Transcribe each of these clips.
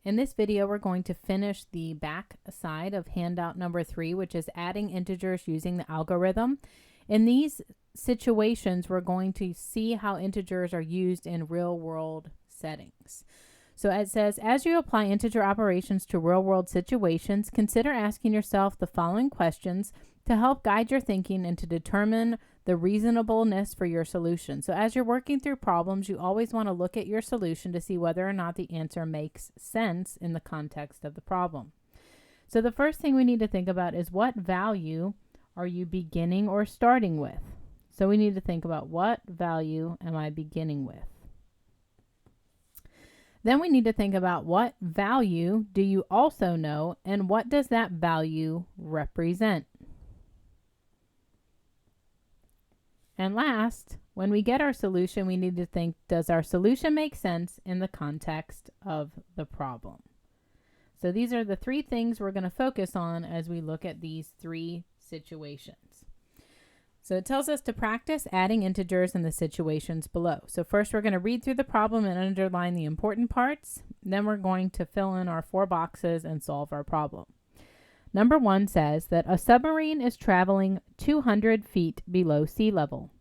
In this video, we're going to finish the back side of handout number 3, which is adding integers using the algorithm. In these situations, we're going to see how integers are used in real-world settings. So it says, as you apply integer operations to real-world situations, consider asking yourself the following questions to help guide your thinking and to determine the reasonableness for your solution. So as you're working through problems, you always want to look at your solution to see whether or not the answer makes sense in the context of the problem. So the first thing we need to think about is, what value are you beginning or starting with? So we need to think about, what value am I beginning with? Then we need to think about, what value do you also know, and what does that value represent? And last, when we get our solution, we need to think, does our solution make sense in the context of the problem? So these are the 3 things we're going to focus on as we look at these 3 situations. So it tells us to practice adding integers in the situations below. So first we're going to read through the problem and underline the important parts. Then we're going to fill in our 4 boxes and solve our problem. Number 1 says that a submarine is traveling 200 feet below sea level.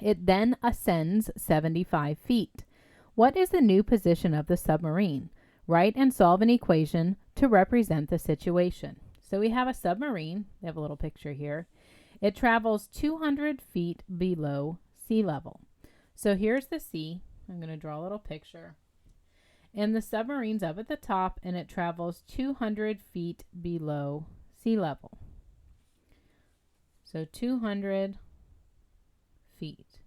It then ascends 75 feet. What is the new position of the submarine? Write and solve an equation to represent the situation. So we have a submarine. We have a little picture here. It travels 200 feet below sea level. So here's the sea. I'm going to draw a little picture. And the submarine's up at the top, and it travels 200 feet below sea level. So 200 feet.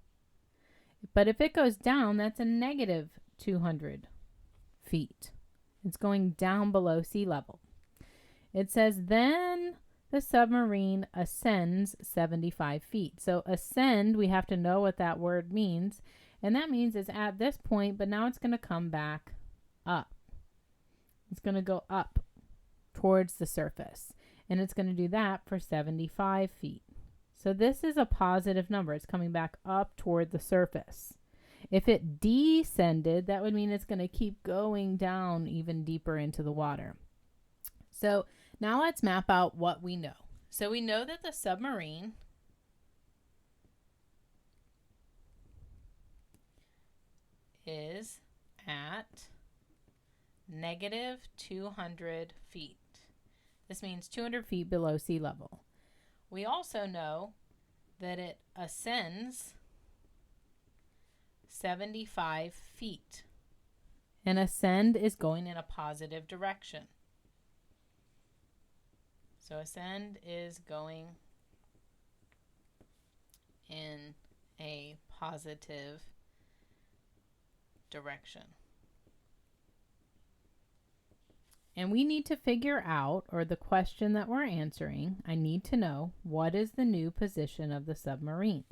But if it goes down, that's a negative 200 feet. It's going down below sea level. It says then the submarine ascends 75 feet. So ascend, we have to know what that word means. And that means it's at this point, but now it's going to come back up. It's going to go up towards the surface. And it's going to do that for 75 feet. So this is a positive number. It's coming back up toward the surface. If it descended, that would mean it's going to keep going down even deeper into the water. So now let's map out what we know. So we know that the submarine is at negative 200 feet. This means 200 feet below sea level. We also know that it ascends 75 feet. And ascend is going in a positive direction. So ascend is going in a positive direction. And we need to figure out, or the question that we're answering, I need to know, what is the new position of the submarine?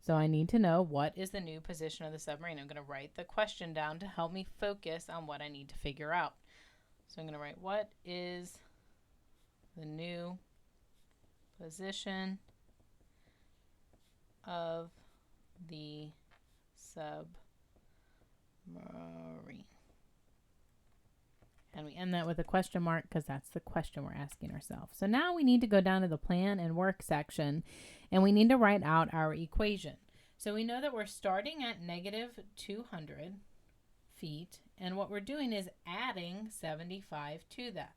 So I need to know, what is the new position of the submarine? I'm going to write the question down to help me focus on what I need to figure out. So I'm going to write, what is the new position of the submarine? And we end that with a question mark because that's the question we're asking ourselves. So now we need to go down to the plan and work section, and we need to write out our equation. So we know that we're starting at negative 200 feet, and what we're doing is adding 75 to that.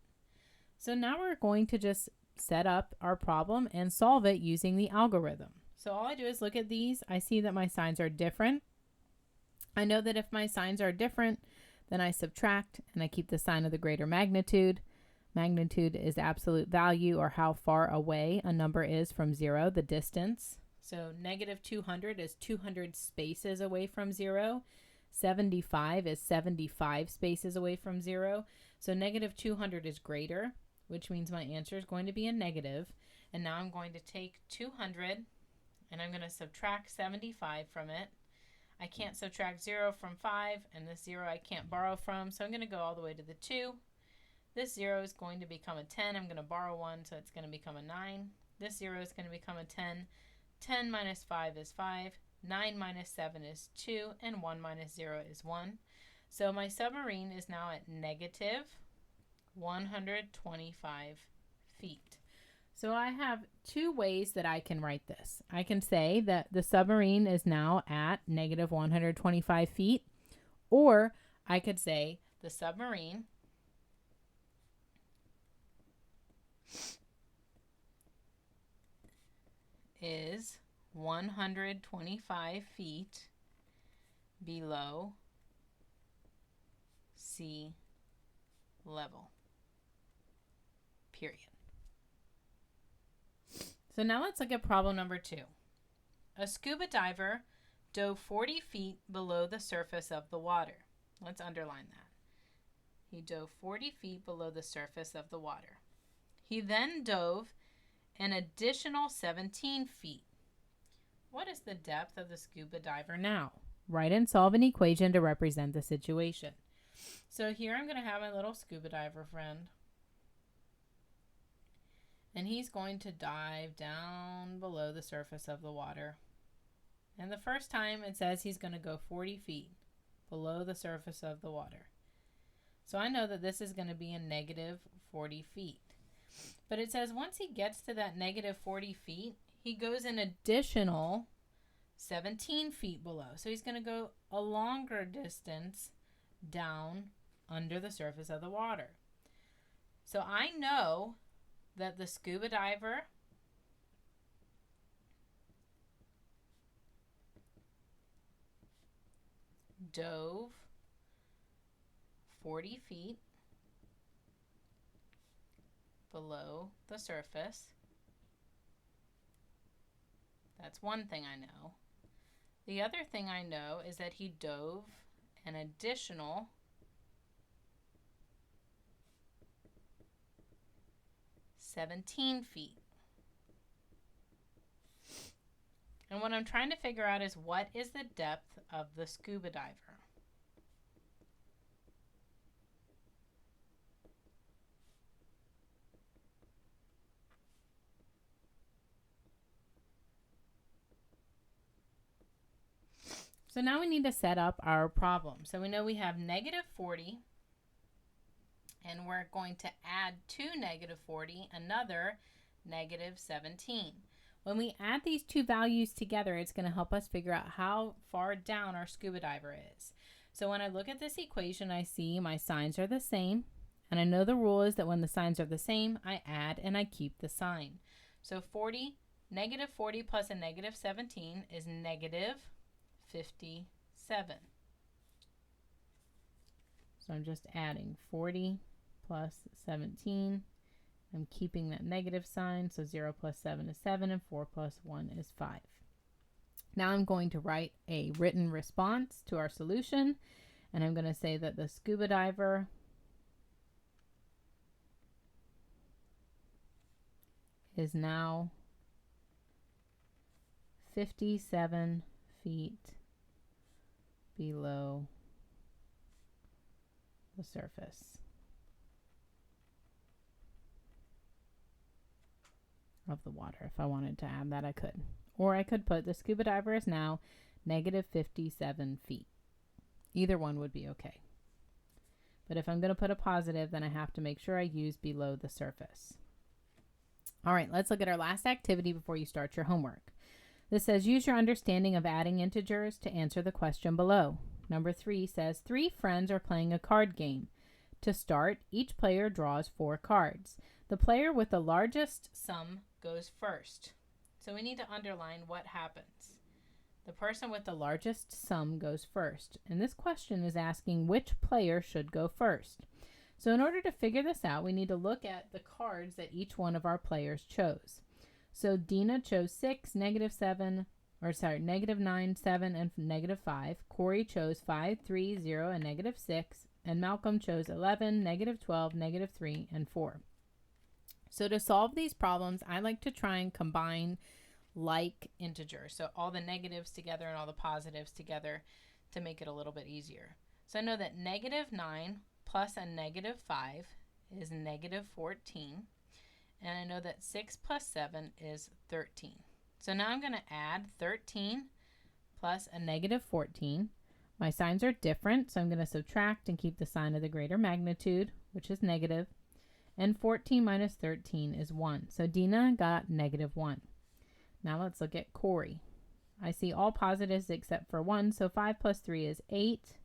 So now we're going to just set up our problem and solve it using the algorithm. So all I do is look at these. I see that my signs are different. I know that if my signs are different, then I subtract and I keep the sign of the greater magnitude. Magnitude is absolute value, or how far away a number is from 0, the distance. So negative 200 is 200 spaces away from 0. 75 is 75 spaces away from 0. So negative 200 is greater, which means my answer is going to be a negative. And now I'm going to take 200 and I'm going to subtract 75 from it. I can't subtract 0 from 5, and this 0 I can't borrow from, so I'm going to go all the way to the 2. This 0 is going to become a 10. I'm going to borrow 1, so it's going to become a 9. This 0 is going to become a 10. 10 minus 5 is 5. 9 minus 7 is 2, and 1 minus 0 is 1. So my submarine is now at negative 125 feet. So I have two ways that I can write this. I can say that the submarine is now at negative 125 feet, or I could say the submarine is 125 feet below sea level, period. So now let's look at problem number 2. A scuba diver dove 40 feet below the surface of the water. Let's underline that. He dove 40 feet below the surface of the water. He then dove an additional 17 feet. What is the depth of the scuba diver now? Write and solve an equation to represent the situation. So here I'm going to have my little scuba diver friend. And he's going to dive down below the surface of the water. And the first time it says he's going to go 40 feet below the surface of the water. So I know that this is going to be a negative 40 feet. But it says once he gets to that negative 40 feet, he goes an additional 17 feet below. So he's going to go a longer distance down under the surface of the water. So I know that the scuba diver dove 40 feet below the surface. That's one thing I know. The other thing I know is that he dove an additional 17 feet. And what I'm trying to figure out is what is the depth of the scuba diver? So now we need to set up our problem. So we know we have negative 40, and we're going to add to negative 40 another negative 17. When we add these two values together, it's going to help us figure out how far down our scuba diver is. So when I look at this equation, I see my signs are the same, and I know the rule is that when the signs are the same, I add and I keep the sign. So negative 40 plus a negative 17 is negative 57. So I'm just adding 40 plus 17. I'm keeping that negative sign, so 0 plus 7 is 7, and 4 plus 1 is 5. Now I'm going to write a written response to our solution, and I'm going to say that the scuba diver is now 57 feet below the surface of the water. If I wanted to add that, I could. Or I could put the scuba diver is now negative 57 feet. Either one would be okay. But if I'm going to put a positive, then I have to make sure I use below the surface. All right, let's look at our last activity before you start your homework. This says, use your understanding of adding integers to answer the question below. Number 3 says, 3 friends are playing a card game. To start, each player draws 4 cards. The player with the largest sum goes first. So we need to underline what happens. The person with the largest sum goes first. And this question is asking which player should go first. So in order to figure this out, we need to look at the cards that each one of our players chose. So Dina chose 6, negative 9, 7, and negative 5. Corey chose 5, 3, 0, and negative 6. And Malcolm chose 11, negative 12, negative 3, and 4. So to solve these problems, I like to try and combine like integers. So all the negatives together and all the positives together to make it a little bit easier. So I know that negative 9 plus a negative 5 is negative 14. And I know that 6 plus 7 is 13. So now I'm going to add 13 plus a negative 14 My signs are different, so I'm going to subtract and keep the sign of the greater magnitude, which is negative. And 14 minus 13 is 1. So Dina got -1. Now let's look at Corey. I see all positives except for 1, so 5 plus 3 is 8.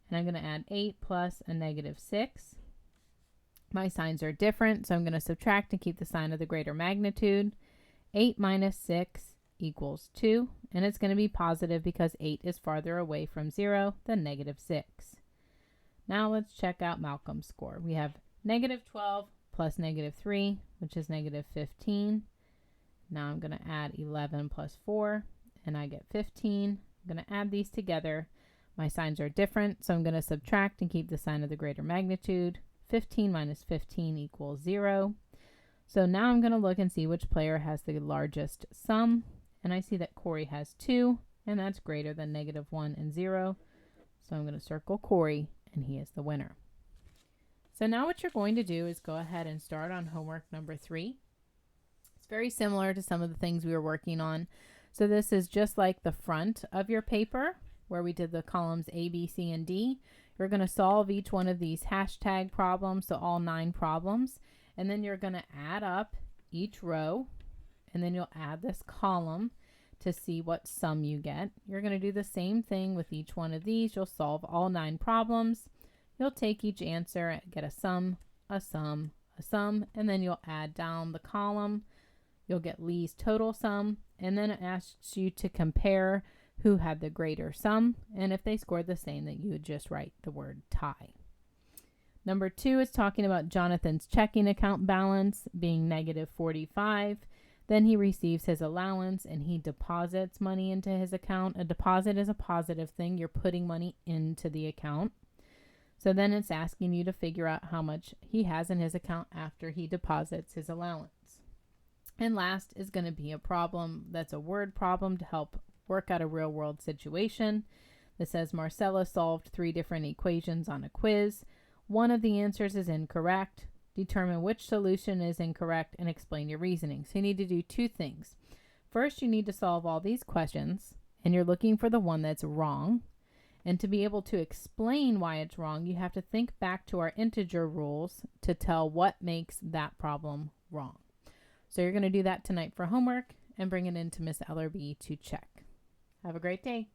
And I'm going to add 8 plus a -6. My signs are different, so I'm going to subtract and keep the sign of the greater magnitude. 8 minus 6 equals 2, and it's going to be positive because 8 is farther away from 0 than -6. Now let's check out Malcolm's score. We have -12 plus -3, which is -15. Now I'm going to add 11 plus 4, and I get 15. I'm going to add these together. My signs are different, so I'm going to subtract and keep the sign of the greater magnitude. 15 minus 15 equals 0. So now I'm going to look and see which player has the largest sum. And I see that Corey has 2, and that's greater than -1 and 0. So I'm going to circle Corey, and he is the winner. So now what you're going to do is go ahead and start on homework number 3. It's very similar to some of the things we were working on. So this is just like the front of your paper where we did the columns A, B, C, and D. You're going to solve each one of these hashtag problems, so all 9 problems. And then you're going to add up each row, and then you'll add this column to see what sum you get. You're going to do the same thing with each one of these. You'll solve all 9 problems. You'll take each answer, get a sum, a sum, a sum, and then you'll add down the column. You'll get Lee's total sum, and then it asks you to compare who had the greater sum, and if they scored the same, that you would just write the word tie. Number 2 is talking about Jonathan's checking account balance being -45. Then he receives his allowance and he deposits money into his account. A deposit is a positive thing. You're putting money into the account. So then it's asking you to figure out how much he has in his account after he deposits his allowance. And last is going to be a problem that's a word problem to help work out a real world situation. That says Marcella solved 3 different equations on a quiz. One of the answers is incorrect. Determine which solution is incorrect and explain your reasoning. So you need to do 2 things. First, you need to solve all these questions, and you're looking for the one that's wrong. And to be able to explain why it's wrong, you have to think back to our integer rules to tell what makes that problem wrong. So you're going to do that tonight for homework and bring it in to Miss Ellerby to check. Have a great day.